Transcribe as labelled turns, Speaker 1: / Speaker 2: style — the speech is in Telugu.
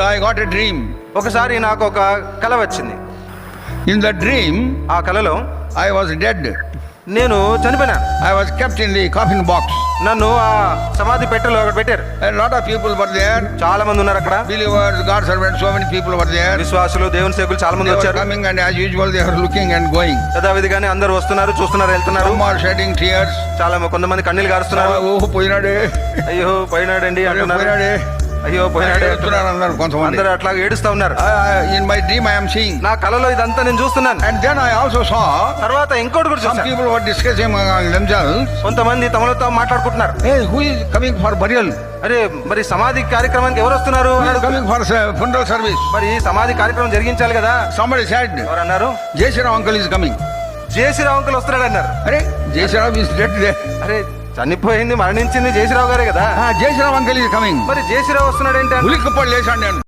Speaker 1: I got a dream.
Speaker 2: ఒకసారి నాకు ఒక కల వచ్చింది.
Speaker 1: In the dream,
Speaker 2: ఆ కలలో
Speaker 1: I was dead.
Speaker 2: నేను చనిపోయినాను.
Speaker 1: I was kept in the coffin box.
Speaker 2: నన్ను ఆ సమాధి పెట్టెలో అక్కడ పెట్టారు.
Speaker 1: A lot of people were there.
Speaker 2: చాలా మంది ఉన్నారు అక్కడ.
Speaker 1: Believers, God servants, so many people were there.
Speaker 2: విశ్వాసులు, దేవుని సేవకులు చాలా మంది
Speaker 1: They were
Speaker 2: వచ్చారు.
Speaker 1: coming and as usual they were looking and going.
Speaker 2: యథావిధిగానే అందరూ వస్తున్నారు, చూస్తున్నారు, వెళ్తున్నారు.
Speaker 1: Some are shedding tears.
Speaker 2: చాలా కొంతమంది కన్నీళ్ళు గారుస్తున్నారు.
Speaker 1: Oh, పోయినాడే.
Speaker 2: అయ్యో పోయినాడండి అంటున్నారు.
Speaker 1: పోయినాడే.
Speaker 2: అయ్యో పోయినాడే
Speaker 1: అంటున్నారు కొంతమంది.
Speaker 2: అందరూ అట్లా ఏడుస్తా ఉన్నారు.
Speaker 1: In my dream I am seeing.
Speaker 2: నా కలలో ఇదంతా నేను చూస్తున్నాను.
Speaker 1: And then I also saw
Speaker 2: తర్వాత ఇంకోటి కూడా
Speaker 1: some
Speaker 2: చూసాను.
Speaker 1: people were discussing among themselves.
Speaker 2: కొంతమంది తమలో తాము మాట్లాడుకుంటున్నారు.
Speaker 1: Hey, who is coming for burial?
Speaker 2: అరే మరి సమాధి కార్యక్రమానికి ఎవరు వస్తున్నారు?
Speaker 1: Who is coming for funeral service?
Speaker 2: మరి సమాధి కార్యక్రమం జరిగించాలి కదా.
Speaker 1: Somebody said,
Speaker 2: ఎవరు అన్నారు?
Speaker 1: Jai Shri Ram uncle is coming.
Speaker 2: Jayashree Rao uncle వస్తున్నాడు అన్నారు.
Speaker 1: అరే Jai Shri Ram is dead there.
Speaker 2: అరే చనిపోయింది, మరణించింది జయశ్రీరావు గారే కదా.
Speaker 1: Jai Shri Ram uncle is coming.
Speaker 2: మరి జయశ్రీరావు వస్తున్నాడు ఏంటి?
Speaker 1: ఉలిక్కిపడి లేచాను నేను.